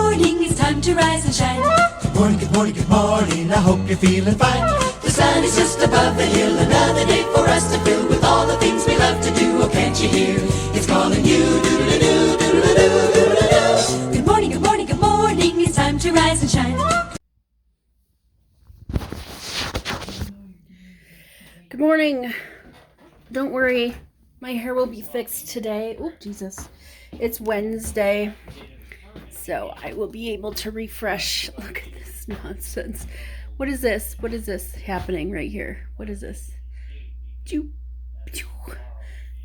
morning, it's time to rise and shine. Good morning, good morning, good morning, I hope you're feeling fine. The sun is just above the hill, another day for us to fill with all the things we love to do. Oh, can't you hear? It's calling you, doodle-doo, doodle-doo, doodle-doo. Good morning, good morning, good morning, it's time to rise and shine. Good morning. Don't worry, my hair will be fixed today. Oh, Jesus. It's Wednesday, so I will be able to refresh. Look at this nonsense. What is this? What is this happening right here? What is this? I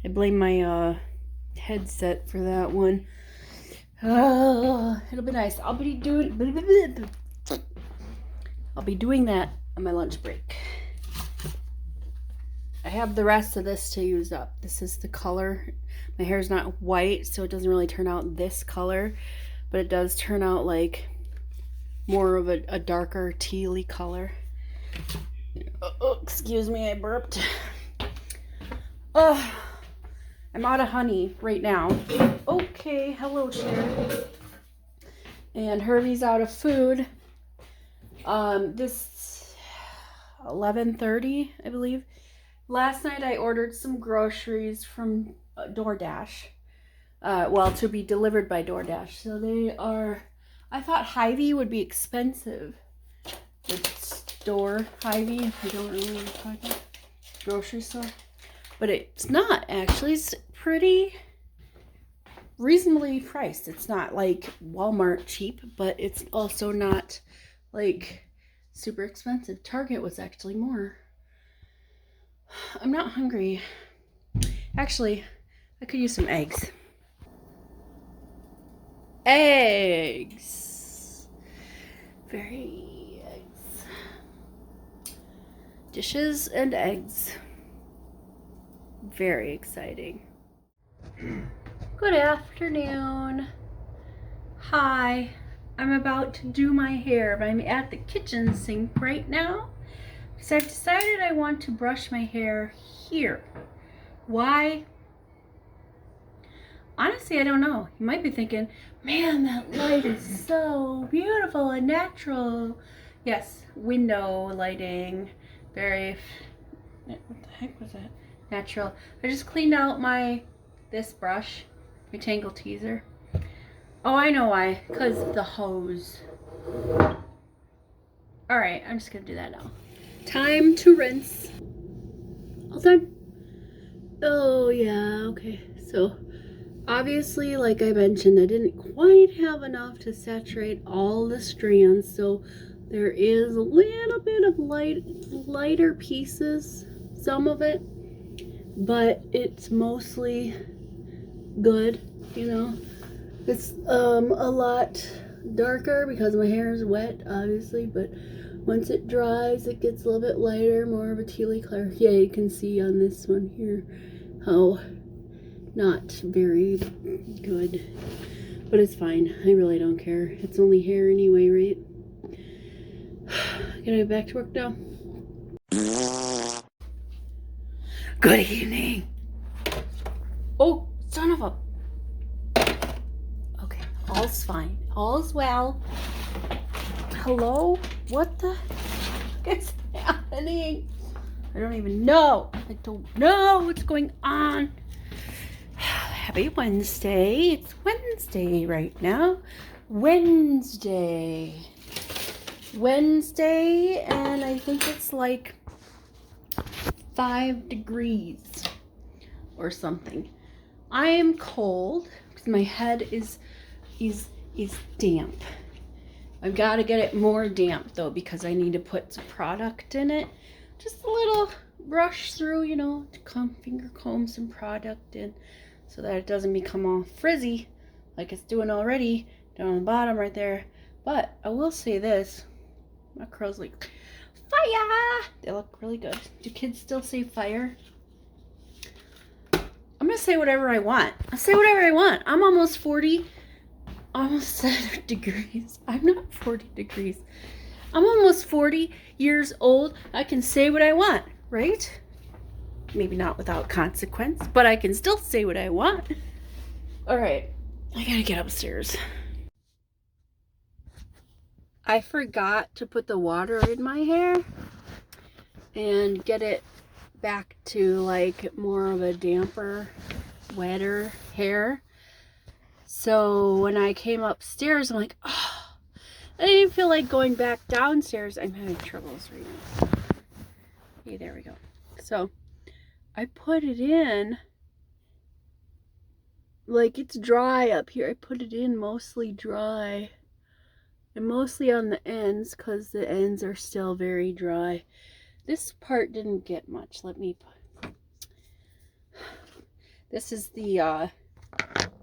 blame my headset for that one. Oh, it'll be nice. I'll be doing that on my lunch break. I have the rest of this to use up. This is the color. My hair is not white, so it doesn't really turn out this color, but it does turn out like more of a darker tealy color. Oh, excuse me, I burped. Oh, I'm out of honey right now. Okay, hello, Sharon. And Herbie's out of food. This 11:30, I believe. Last night I ordered some groceries from DoorDash. To be delivered by DoorDash. So they are, I thought Hy-Vee would be expensive. The store, Hy-Vee, if you don't really know what I'm talking about. Grocery store. But it's not, actually. It's pretty reasonably priced. It's not like Walmart cheap, but it's also not like super expensive. Target was actually more. I'm not hungry. Actually, I could use some eggs. Eggs. Very eggs. Dishes and eggs. Very exciting. Good afternoon. Hi. I'm about to do my hair, but I'm at the kitchen sink right now. So I've decided I want to brush my hair here. Why? Honestly, I don't know. You might be thinking, man, that light is so beautiful and natural. Yes, window lighting. Very, what the heck was that? Natural. I just cleaned out this brush, my Tangle Teezer. Oh, I know why. Because the hose. Alright, I'm just going to do that now. Time to rinse. All done. Oh yeah, okay. So obviously, like I mentioned, I didn't quite have enough to saturate all the strands, so there is a little bit of lighter pieces, some of it, but it's mostly good, you know. It's a lot darker because my hair is wet, obviously, but once it dries, it gets a little bit lighter, more of a tealy color. Yeah, you can see on this one here how not very good. But it's fine. I really don't care. It's only hair anyway, right? Can I get back to work now? Good evening. Oh, son of a... Okay, all's fine. All's well. Hello? What the heck is happening? I don't even know. I don't know what's going on. Happy Wednesday. It's Wednesday right now. Wednesday, and I think it's like 5 degrees or something. I am cold because my head is damp. I've got to get it more damp though because I need to put some product in it. Just a little brush through, you know, to finger comb some product in so that it doesn't become all frizzy like it's doing already down on the bottom right there. But I will say this, my curls like fire. They look really good. Do kids still say fire? I'm gonna say whatever I want. I'll say whatever I want. I'm almost 40. Almost 7 degrees. I'm not 40 degrees. I'm almost 40 years old. I can say what I want, right? Maybe not without consequence, but I can still say what I want. All right, I gotta get upstairs. I forgot to put the water in my hair and get it back to like more of a damper, wetter hair. So when I came upstairs, I'm like, oh, I didn't feel like going back downstairs. I'm having troubles right now. Okay, there we go. So I put it in, like it's dry up here. I put it in mostly dry. And mostly on the ends, because the ends are still very dry. This part didn't get much. Let me put... This is the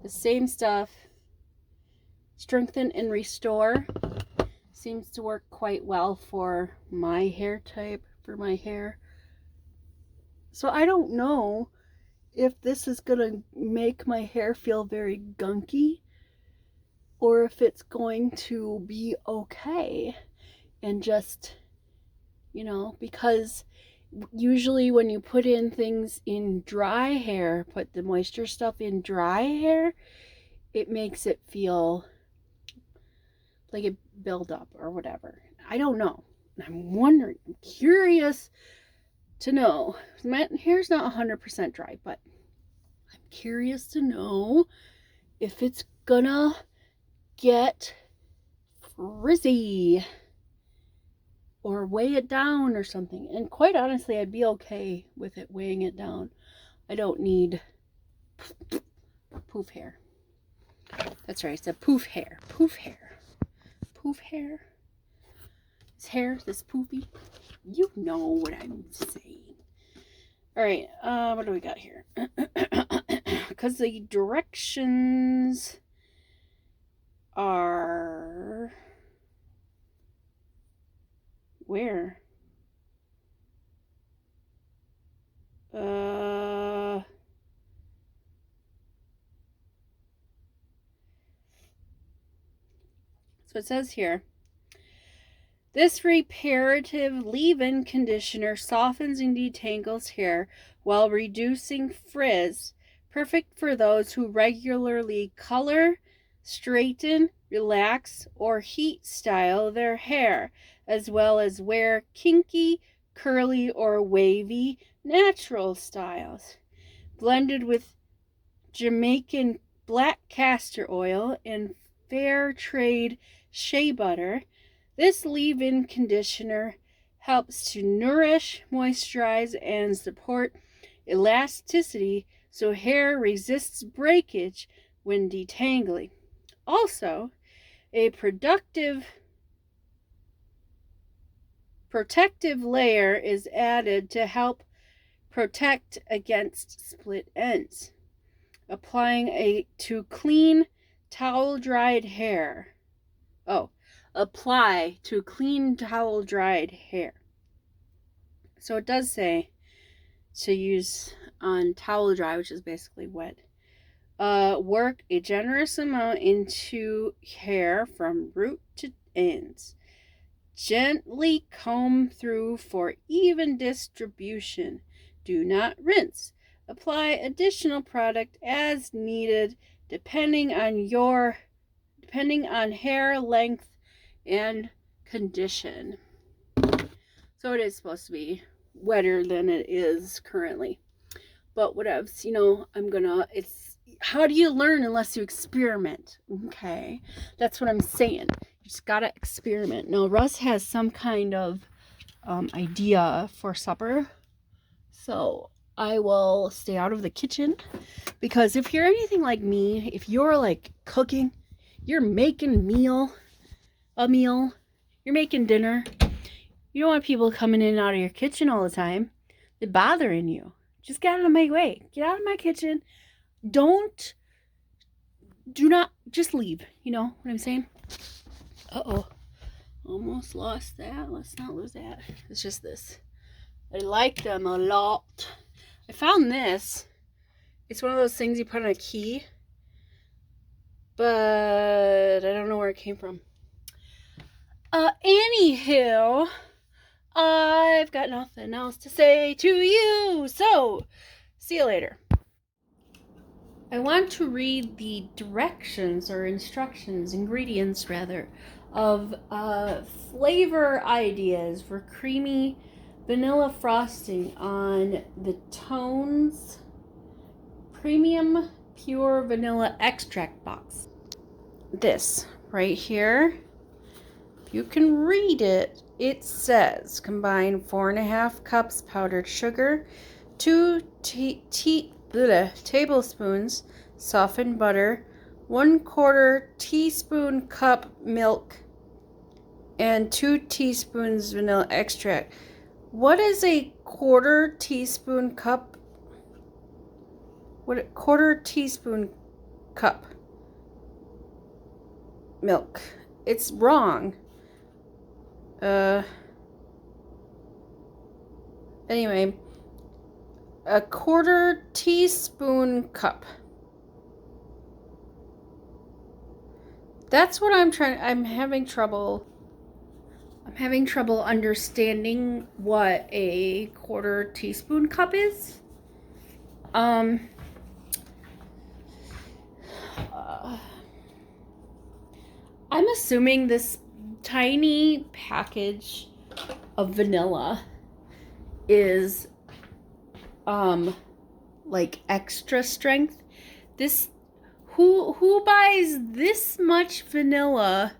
same stuff. Strengthen and Restore. Seems to work quite well for my hair type, for my hair. So I don't know if this is going to make my hair feel very gunky, or if it's going to be okay and just, you know, because usually when you put in things in dry hair, put the moisture stuff in dry hair, it makes it feel like it build up or whatever. I don't know. I'm wondering, I'm curious to know. My hair's not 100% dry, but I'm curious to know if it's gonna get frizzy or weigh it down or something. And quite honestly, I'd be okay with it weighing it down. I don't need poof hair. That's right, it's a poof hair. Poof hair. Poof hair. This poofy. You know what I'm saying. Alright, what do we got here? Because the directions are where? So it says here, this reparative leave-in conditioner softens and detangles hair while reducing frizz, perfect for those who regularly color, straighten, relax, or heat style their hair, as well as wear kinky, curly, or wavy natural styles. Blended with Jamaican black castor oil and fair trade shea butter, this leave-in conditioner helps to nourish, moisturize, and support elasticity so hair resists breakage when detangling. Also, a protective layer is added to help protect against split ends. Applying to clean towel-dried hair. Apply to clean towel-dried hair. So it does say to use on towel dry, which is basically wet. Work a generous amount into hair from root to ends. Gently comb through for even distribution. Do not rinse. Apply additional product as needed depending on hair length and condition. So it is supposed to be wetter than it is currently. But whatevs, it's, how do you learn unless you experiment? Okay, that's what I'm saying. You just gotta experiment. Now, Russ has some kind of idea for supper, so I will stay out of the kitchen, because if you're anything like me, if you're like cooking, you're making a meal, you're making dinner, you don't want people coming in and out of your kitchen all the time. They're bothering you. Just get out of my way. Get out of my kitchen. Do not, just leave. You know what I'm saying? Uh-oh. Almost lost that. Let's not lose that. It's just this. I like them a lot. I found this. It's one of those things you put on a key, but I don't know where it came from. Anywho, I've got nothing else to say to you, so see you later. I want to read the ingredients of flavor ideas for creamy vanilla frosting on the Tones Premium Pure Vanilla Extract box. This right here, if you can read it, it says combine 4.5 cups powdered sugar, 2 tablespoons softened butter, 1/4 teaspoon cup milk, and 2 teaspoons vanilla extract. What is a 1/4 teaspoon cup? What a 1/4 teaspoon cup milk? It's wrong. Anyway, a 1/4 teaspoon cup. That's what I'm having trouble understanding what a 1/4 teaspoon cup is. I'm assuming this tiny package of vanilla is like extra strength. This who buys this much vanilla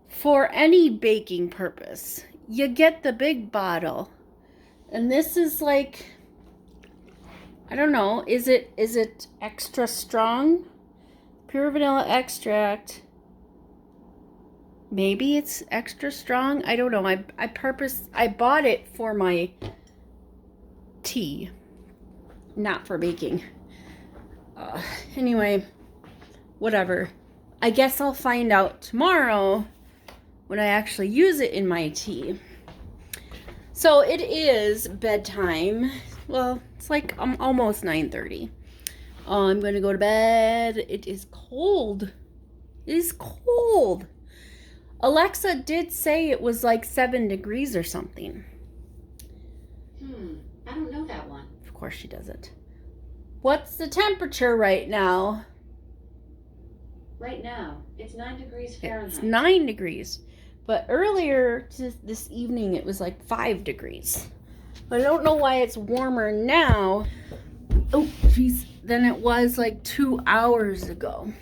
for any baking purpose? You get the big bottle. And this is like, I don't know, is it extra strong? Pure vanilla extract. Maybe it's extra strong. I don't know. I bought it for my tea, not for baking. Anyway, whatever. I guess I'll find out tomorrow when I actually use it in my tea. So it is bedtime. Well, it's like almost 9:30. I'm gonna go to bed. It is cold. It is cold. Alexa did say it was like 7 degrees or something. I don't know that one. Of course she doesn't. What's the temperature right now? Right now, it's 9 degrees Fahrenheit. It's 9 degrees. But earlier this evening it was like 5 degrees. But I don't know why it's warmer now. Oh, geez. Than it was like 2 hours ago.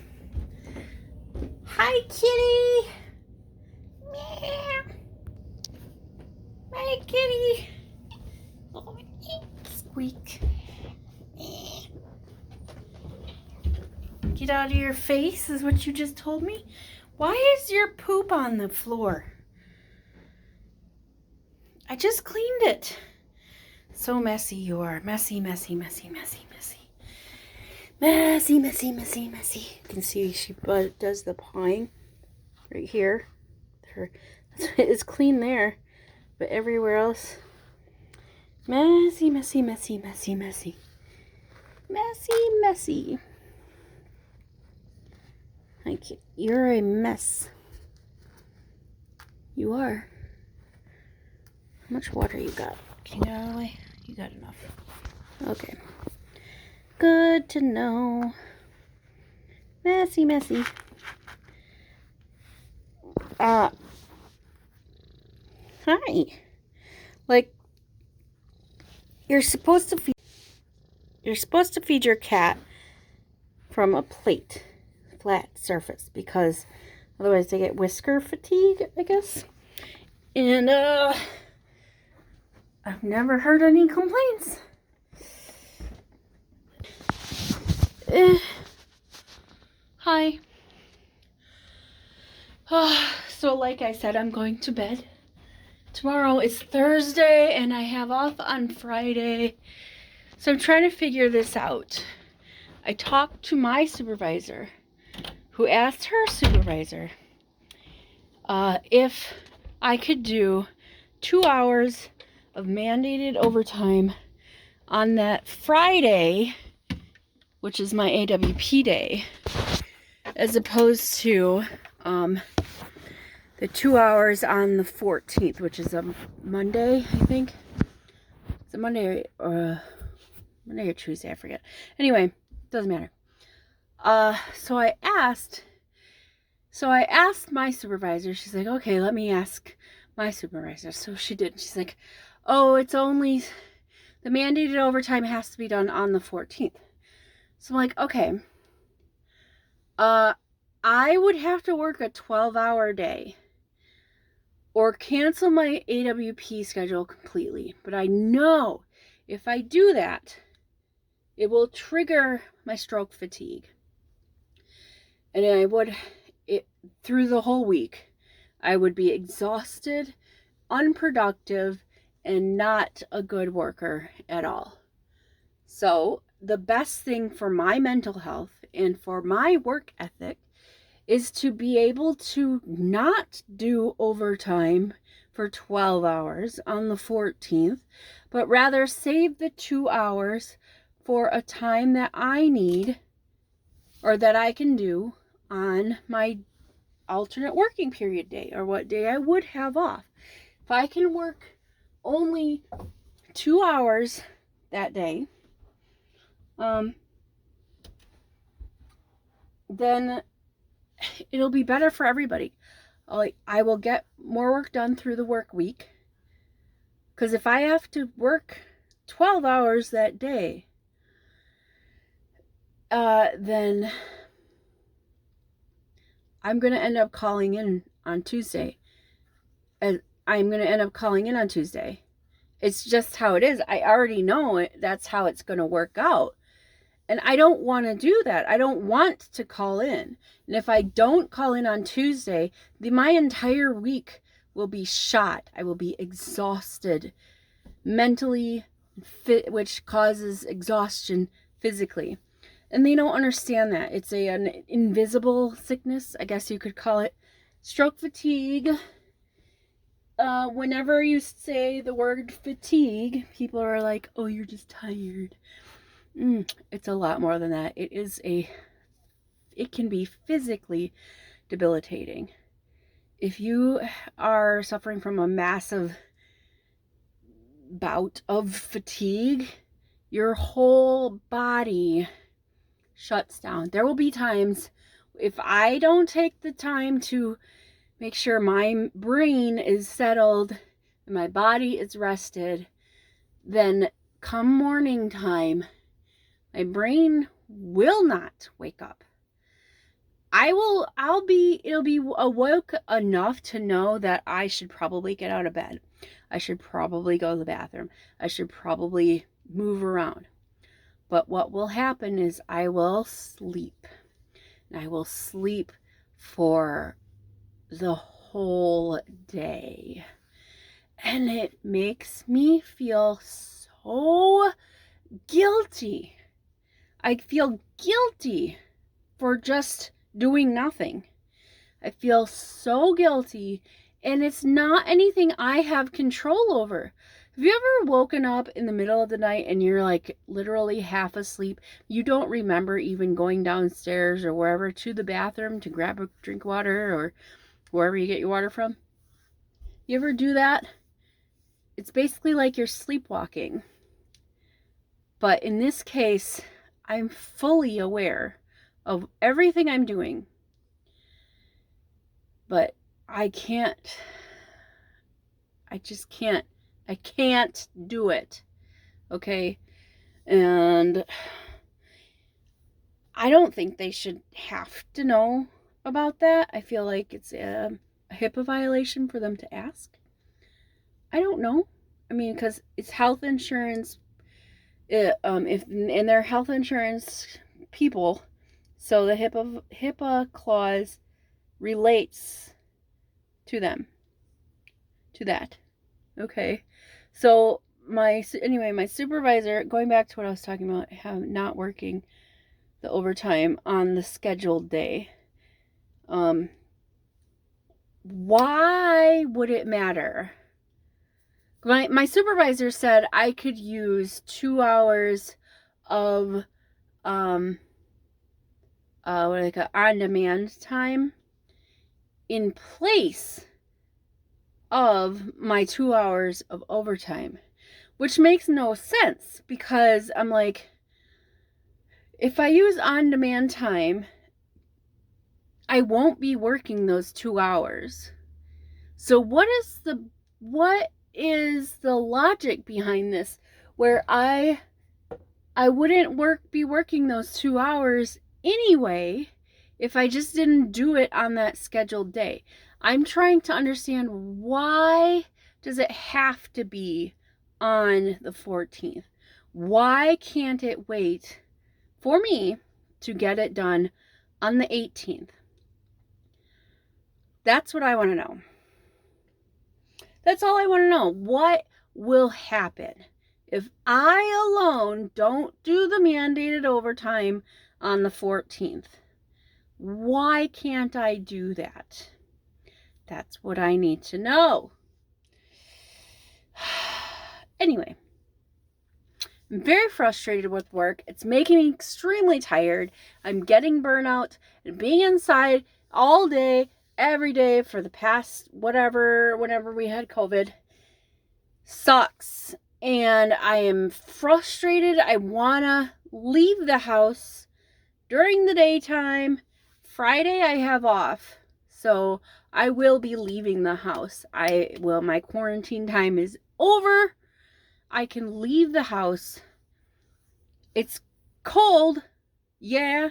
Hi, kitty. Meow. Hi, kitty. Oh, squeak. Get out of your face is what you just told me. Why is your poop on the floor? I just cleaned it. So messy you are. Messy, messy, messy, messy, messy. Messy, messy, messy, messy. You can see she does the pawing right here. It's clean there, but everywhere else, messy, messy, messy, messy, messy. Messy, messy. Like, you're a mess. You are. How much water you got? Can you get out of the way? You got enough. Okay. Good to know. Messy, messy. Hi. Like, you're supposed to feed your cat from a plate, flat surface, because otherwise they get whisker fatigue, I guess. And I've never heard any complaints. Hi. So like I said, I'm going to bed. Tomorrow is Thursday and I have off on Friday. So I'm trying to figure this out. I talked to my supervisor, who asked her supervisor if I could do 2 hours of mandated overtime on that Friday, which is my AWP day, as opposed to the 2 hours on the 14th, which is a Monday, I think. It's a Monday or Tuesday, I forget. Anyway, doesn't matter. So I asked So I asked my supervisor, she's like, okay, let me ask my supervisor. So she did. She's like, oh, it's only, the mandated overtime has to be done on the 14th. So I'm like, okay, I would have to work a 12-hour day or cancel my AWP schedule completely. But I know if I do that, it will trigger my stroke fatigue. And I would, through the whole week, I would be exhausted, unproductive, and not a good worker at all. So the best thing for my mental health and for my work ethic is to be able to not do overtime for 12 hours on the 14th, but rather save the 2 hours for a time that I need or that I can do on my alternate working period day, or what day I would have off. If I can work only 2 hours that day, then it'll be better for everybody. I will get more work done through the work week. Because if I have to work 12 hours that day, then I'm going to end up calling in on Tuesday. It's just how it is. I already know it. That's how it's going to work out. And I don't want to do that. I don't want to call in. And if I don't call in on Tuesday, my entire week will be shot. I will be exhausted mentally, which causes exhaustion physically. And they don't understand that. It's an invisible sickness, I guess you could call it. Stroke fatigue. Whenever you say the word fatigue, people are like, oh, you're just tired. It's a lot more than that. It can be physically debilitating. If you are suffering from a massive bout of fatigue, your whole body shuts down. There will be times, if I don't take the time to make sure my brain is settled and my body is rested, then come morning time, my brain will not wake up. It'll be awoke enough to know that I should probably get out of bed. I should probably go to the bathroom. I should probably move around. But what will happen is I will sleep. And I will sleep for the whole day. And it makes me feel so guilty. I feel guilty for just doing nothing. I feel so guilty, and it's not anything I have control over. Have you ever woken up in the middle of the night and you're like literally half asleep? You don't remember even going downstairs or wherever to the bathroom to grab a drink of water or wherever you get your water from? You ever do that? It's basically like you're sleepwalking. But in this case, I'm fully aware of everything I'm doing. But I can't do it. Okay? And I don't think they should have to know about that. I feel like it's a HIPAA violation for them to ask. I don't know. I mean, because it's health insurance. And they're health insurance people, so the HIPAA clause relates to them, to that. Okay, so my supervisor, going back to what I was talking about, not working the overtime on the scheduled day. Why would it matter? My supervisor said I could use 2 hours of on-demand time in place of my 2 hours of overtime, which makes no sense because I'm like, if I use on-demand time, I won't be working those 2 hours. So what is the logic behind this where I wouldn't be working those 2 hours anyway if I just didn't do it on that scheduled day? I'm trying to understand, why does it have to be on the 14th? Why can't it wait for me to get it done on the 18th? That's what I want to know. That's all I want to know. What will happen if I alone don't do the mandated overtime on the 14th? Why can't I do that? That's what I need to know. Anyway, I'm very frustrated with work. It's making me extremely tired. I'm getting burnout, and being inside all day, every day for the past whenever we had COVID sucks. And I am frustrated. I want to leave the house during the daytime. Friday I have off, so I will be leaving the house. My quarantine time is over. I can leave the house. It's cold, yeah,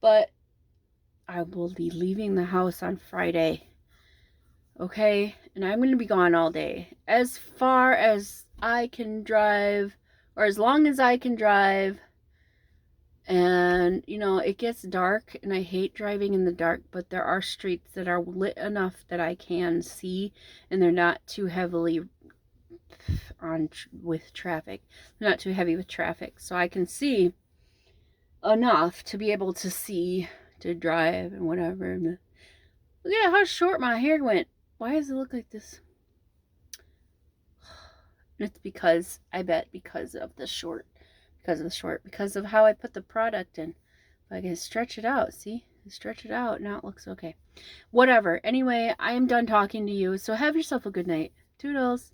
but I will be leaving the house on Friday. Okay? And I'm going to be gone all day. As far as I can drive, or as long as I can drive. And, it gets dark, and I hate driving in the dark, but there are streets that are lit enough that I can see, and they're not too heavily with traffic. They're not too heavy with traffic, so I can see enough to be able to see, to drive, and whatever. Look at how short my hair went. Why does it look like this? It's because of how I put the product in. If I can stretch it out, see? Stretch it out, now it looks okay. Whatever. Anyway, I am done talking to you, so have yourself a good night. Toodles.